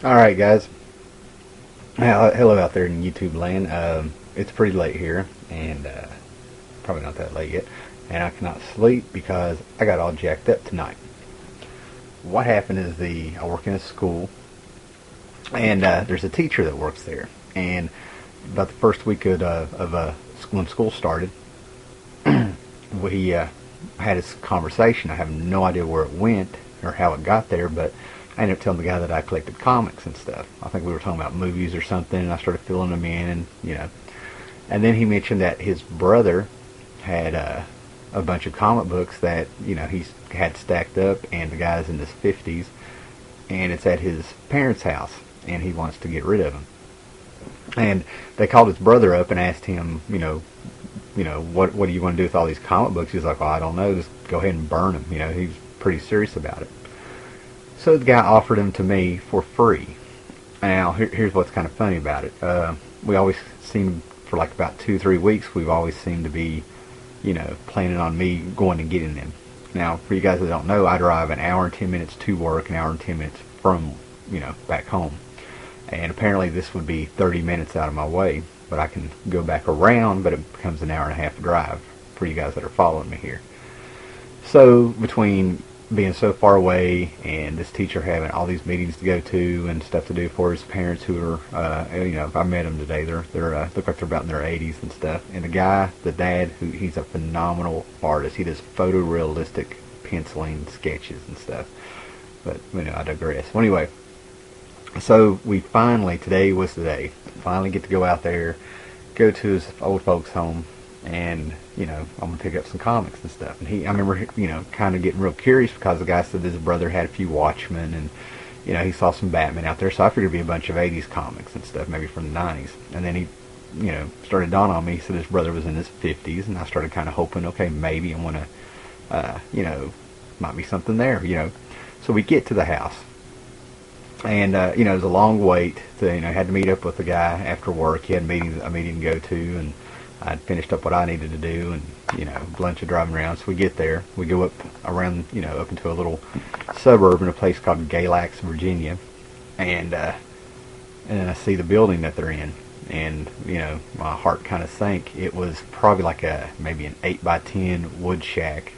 Alright, guys. Hello out there in YouTube land. It's pretty late here, and probably not that late yet, and I cannot sleep because I got all jacked up tonight. What happened is I work in a school, and there's a teacher that works there, and about the first week when school started, we had this conversation. I have no idea where it went or how it got there, but I ended up telling the guy that I collected comics and stuff. I think we were talking about movies or something, and I started filling them in, and then he mentioned that his brother had a bunch of comic books that he's had stacked up, and the guy's in his 50s, and it's at his parents' house, and he wants to get rid of them. And they called his brother up and asked him, what do you want to do with all these comic books? He's like, well, I don't know, just go ahead and burn them. He's pretty serious about it. So the guy offered them to me for free. Now, here's what's kind of funny about it. We always seem, for like about 2-3 weeks, we've always seemed to be, planning on me going and getting them. Now, for you guys that don't know, I drive an hour and 10 minutes to work, an hour and 10 minutes from, back home. And apparently this would be 30 minutes out of my way. But I can go back around, but it becomes an hour and a half drive for you guys that are following me here. So between being so far away and this teacher having all these meetings to go to and stuff to do for his parents who are, I met them today. They're look like they're about in their 80s and stuff. And the dad, he's a phenomenal artist. He does photorealistic penciling sketches and stuff. But I digress. Well, anyway, so today was the day. Finally get to go out there, go to his old folks' home, and I'm gonna pick up some comics and stuff. And I remember kind of getting real curious because the guy said his brother had a few Watchmen, and he saw some Batman out there. So I figured it'd be a bunch of 80s comics and stuff, maybe from the 90s. And then he started dawning on me. He said his brother was in his 50s, and I started kind of hoping, okay, maybe I'm gonna might be something there. So we get to the house. And it was a long wait. Had to meet up with the guy after work. He had a meeting to go to, and I'd finished up what I needed to do, and a bunch of driving around. So we get there. We go up around, up into a little suburb in a place called Galax, Virginia, and then I see the building that they're in, and my heart kind of sank. It was probably like maybe an 8x10 wood shack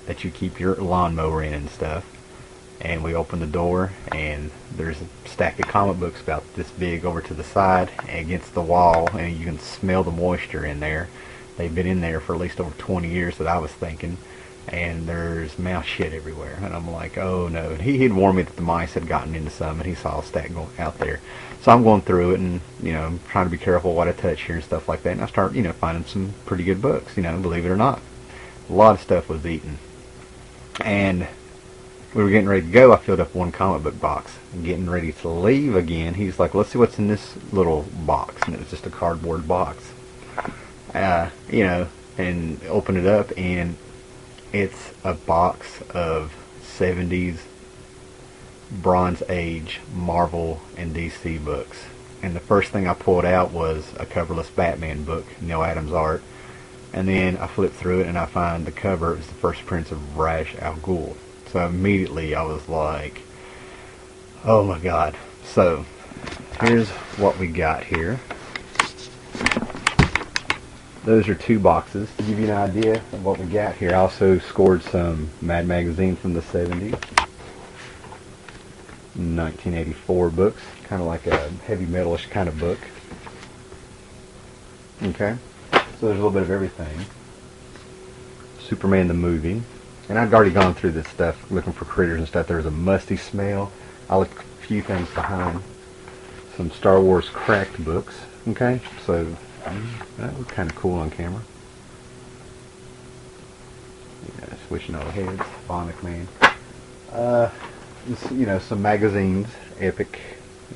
that you keep your lawnmower in and stuff. And we open the door, and there's a stack of comic books about this big over to the side against the wall, and you can smell the moisture in there. They've been in there for at least over 20 years that I was thinking, and there's mouse shit everywhere. And I'm like, oh no. And he'd warned me that the mice had gotten into some, and he saw a stack going out there. So I'm going through it, and I'm trying to be careful what I touch here and stuff like that. And I start finding some pretty good books, believe it or not. A lot of stuff was eaten. And we were getting ready to go. I filled up one comic book box. And getting ready to leave again, he's like, let's see what's in this little box. And it was just a cardboard box. And open it up, and it's a box of 70s Bronze Age Marvel and DC books. And the first thing I pulled out was a coverless Batman book, Neil Adams art. And then I flipped through it, and I find the cover is the first prints of Ra's al Ghul. So immediately I was like, oh my god. So here's what we got here. Those are 2 boxes. To give you an idea of what we got here, I also scored some Mad Magazine from the 70s. 1984 books. Kind of like a heavy metalish kind of book. Okay. So there's a little bit of everything. Superman the movie. And I'd already gone through this stuff looking for critters and stuff. There was a musty smell. I looked a few things behind. Some Star Wars cracked books. Okay, so that was kind of cool on camera. Switching all heads. Bionic Man. Some magazines. Epic.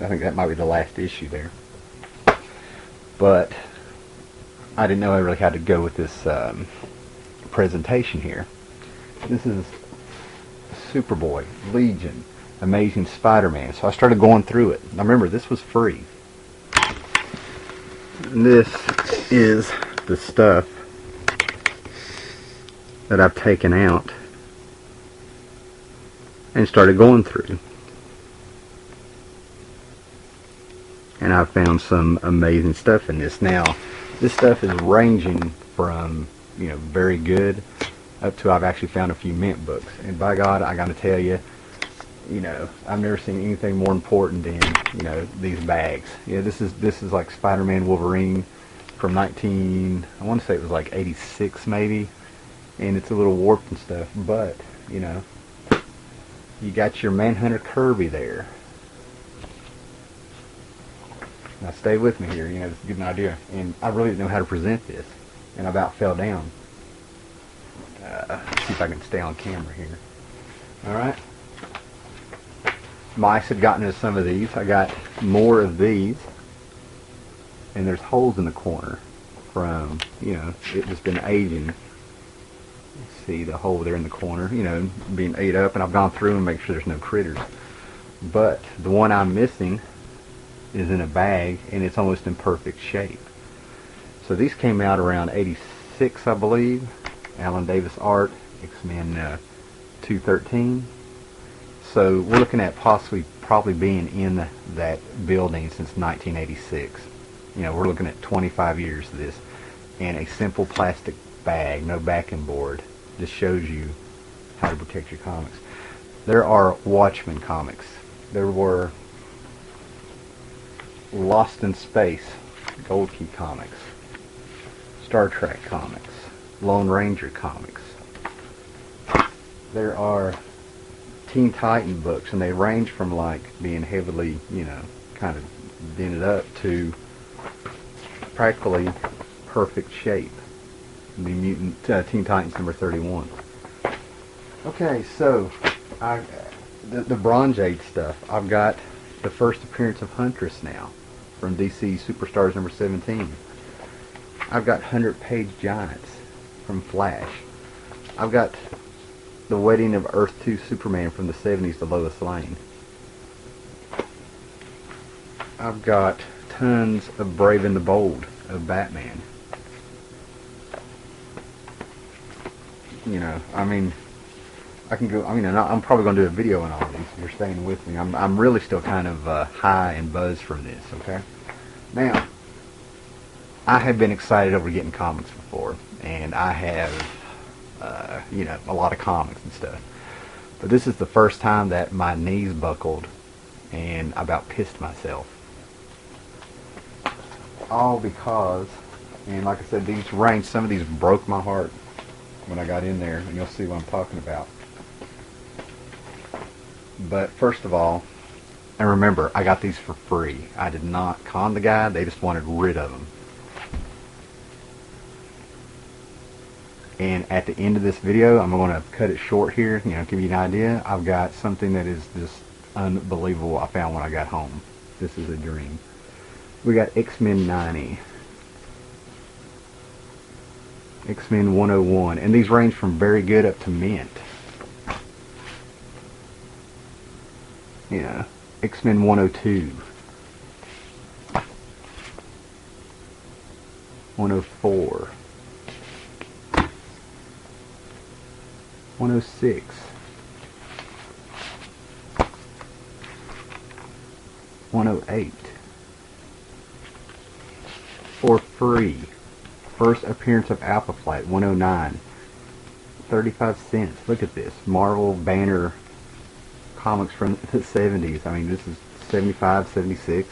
I think that might be the last issue there. But I didn't know I really had to go with this presentation here. This is Superboy, Legion, Amazing Spider-Man. So I started going through it. Now remember, this was free. And this is the stuff that I've taken out and started going through. and I've found some amazing stuff in this. Now, this stuff is ranging from, you know, very good up to I've actually found a few mint books. And by God, I gotta tell you, you know, I've never seen anything more important than, you know, these bags. Yeah, this is like Spider-Man Wolverine from I want to say it was like 86 maybe, and it's a little warped and stuff, but, you know, you got your Manhunter Kirby there. Now stay with me here, you know, it's a good idea. And I really didn't know how to present this, and I about fell down. See if I can stay on camera here. Alright. Mice had gotten into some of these. I got more of these. And there's holes in the corner from, you know, it just been aging. See the hole there in the corner, you know, being ate up, and I've gone through and make sure there's no critters. But the one I'm missing is in a bag, and it's almost in perfect shape. So these came out around 86, I believe. Alan Davis art, X-Men 213. So we're looking at probably being in that building since 1986. You know, we're looking at 25 years of this, and a simple plastic bag, no backing board. Just shows you how to protect your comics. There are Watchmen comics. There were Lost in Space, Gold Key comics, Star Trek comics, Lone Ranger comics. There are Teen Titan books, and they range from like being heavily, you know, kind of dented up to practically perfect shape. The Mutant Teen Titans number 31. Okay, so the Bronze Age stuff. I've got the first appearance of Huntress now from DC Superstars number 17. I've got 100-page Giants from Flash. I've got the Wedding of Earth 2 Superman from the 70s to Lois Lane. I've got tons of Brave and the Bold of Batman. You know, I mean, I can go, I mean, I'm probably going to do a video on all these if you're staying with me. I'm really still kind of high and buzzed from this, okay? Now, I have been excited over getting comics before, and I have, you know, a lot of comics and stuff. But this is the first time that my knees buckled, and I about pissed myself. All because, and like I said, these range, some of these broke my heart when I got in there, and you'll see what I'm talking about. But first of all, and remember, I got these for free. I did not con the guy, they just wanted rid of them. And at the end of this video, I'm going to cut it short here, you know, give you an idea. I've got something that is just unbelievable I found when I got home. This is a dream. We got X-Men 90. X-Men 101. And these range from very good up to mint. You know, X-Men 102. 104. 106. 108. For free. First appearance of Alpha Flight, 109. 35 cents. Look at this. Marvel Banner comics from the 70s. I mean, this is 75, 76.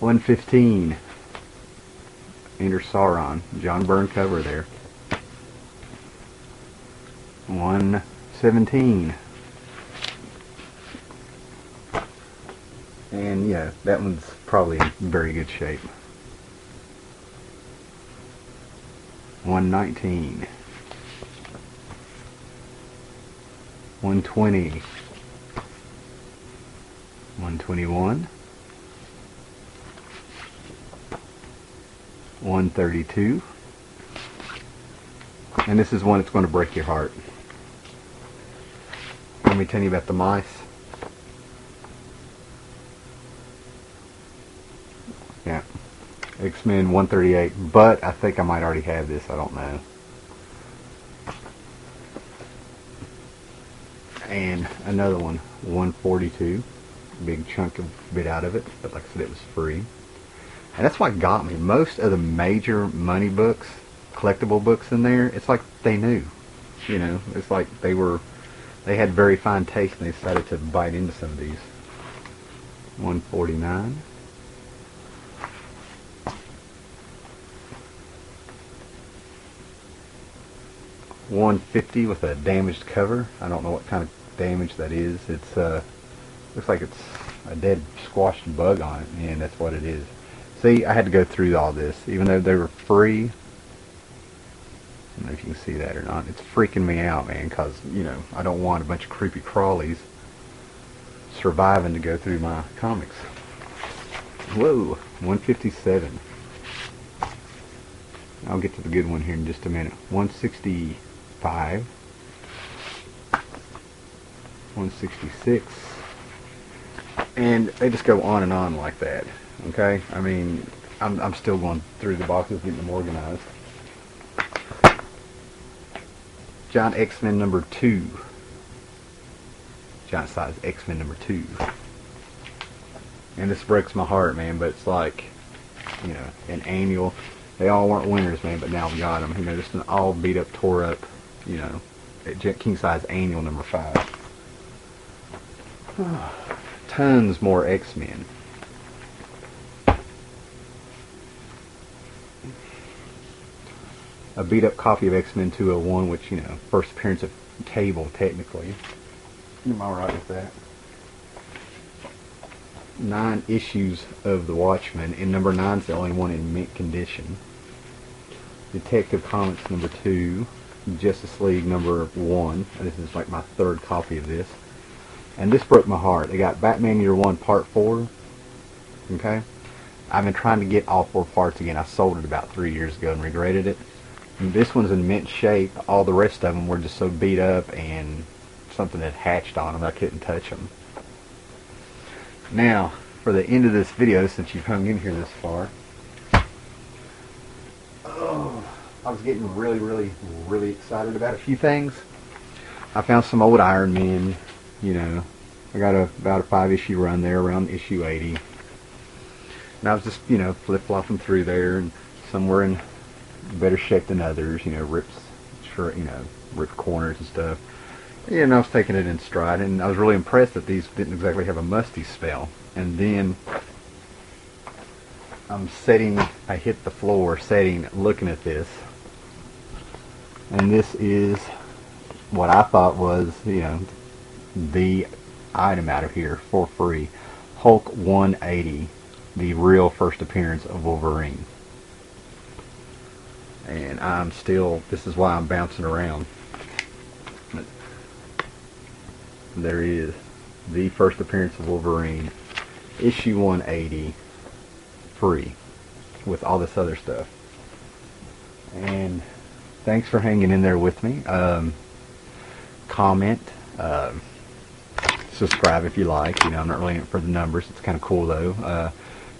115. Enter Sauron. John Byrne cover there. 117. And yeah, that one's probably in very good shape. 119. 120. 121. 132. And this is one that's going to break your heart. Let me tell you about the mice. Yeah. X-Men 138. But I think I might already have this. I don't know. and another one, 142. Big chunk of bit out of it, but like I said, it was free. And that's what got me. Most of the major money books, collectible books in there, it's like they knew. You know, it's like they had very fine taste and they decided to bite into some of these. 149. $150 with a damaged cover. I don't know what kind of damage that is. It's looks like it's a dead squashed bug on it, and that's what it is. See, I had to go through all this, even though they were free. I don't know if you can see that or not. It's freaking me out, man, because, you know, I don't want a bunch of creepy crawlies surviving to go through my comics. Whoa, 157. I'll get to the good one here in just a minute. 165. 166. And they just go on and on like that. Okay? I mean, I'm still going through the boxes, getting them organized. Giant X-Men number 2. Giant size X-Men number 2. And this breaks my heart, man, but it's like, you know, an annual. They all weren't winners, man, but now we got them. You know, just an all beat up, tore up, you know, king size annual number 5. Tons more X-Men. A beat up copy of X-Men 201, which, you know, first appearance of Cable, technically. Am I right with that? 9 issues of The Watchmen, and number 9's the only one in mint condition. Detective Comics number 2. Justice League number 1. This is like my 3rd copy of this. And this broke my heart. They got Batman Year 1 Part 4. Okay? I've been trying to get all 4 parts again. I sold it about 3 years ago and regretted it. And this one's in mint shape. All the rest of them were just so beat up and something had hatched on them I couldn't touch them. Now, for the end of this video, since you've hung in here this far, I was getting really excited about a few things. I found some old Iron Men, you know. I got about a 5-issue run there around issue 80. And I was just, you know, flip-flopping through there, and some were in better shape than others, you know, ripped corners and stuff. Yeah, and I was taking it in stride, and I was really impressed that these didn't exactly have a musty smell. And then I hit the floor looking at this, and this is what I thought was, you know, the item out of here for free. Hulk 180, the real first appearance of Wolverine. And this is why I'm bouncing around. There he is, the first appearance of Wolverine, issue 180, free, with all this other stuff. And thanks for hanging in there with me. Comment, subscribe if you like. You know, I'm not really in it for the numbers. It's kind of cool though.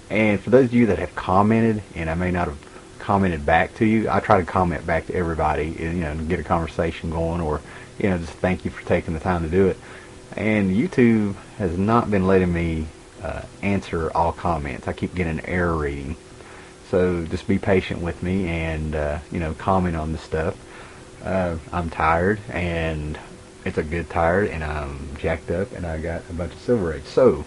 And for those of you that have commented, and I may not have commented back to you, I try to comment back to everybody, you know, and get a conversation going, or, you know, just thank you for taking the time to do it. And YouTube has not been letting me answer all comments. I keep getting an error reading. So just be patient with me and, you know, comment on this stuff. I'm tired, and it's a good tired, and I'm jacked up, and I got a bunch of Silver Age. So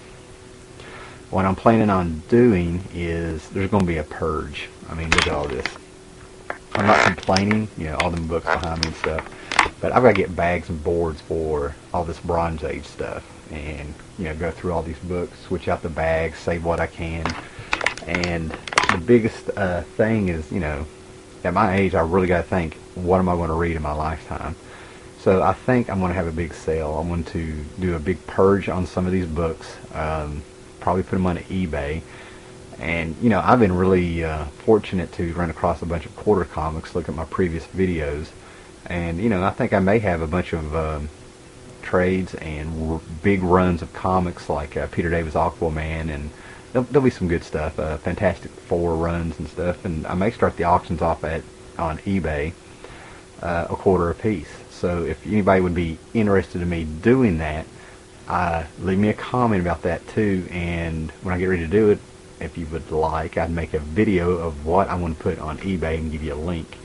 what I'm planning on doing is there's going to be a purge. I mean, look at all this. I'm not complaining, you know, all them books behind me and stuff. But I've got to get bags and boards for all this Bronze Age stuff, and, you know, go through all these books, switch out the bags, save what I can. And the biggest thing is, you know, at my age, I really got to think, what am I going to read in my lifetime? So I think I'm going to have a big sale. I'm going to do a big purge on some of these books, probably put them on eBay. And, you know, I've been really fortunate to run across a bunch of quarter comics, look at my previous videos. And, you know, I think I may have a bunch of trades and big runs of comics like Peter David's Aquaman, and there'll be some good stuff, Fantastic Four runs and stuff. And I may start the auctions off on eBay, a quarter a piece. So if anybody would be interested in me doing that, leave me a comment about that too, and when I get ready to do it, if you would like, I'd make a video of what I'm going to put on eBay and give you a link.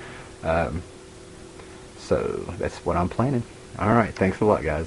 So that's what I'm planning. Alright, thanks a lot, guys.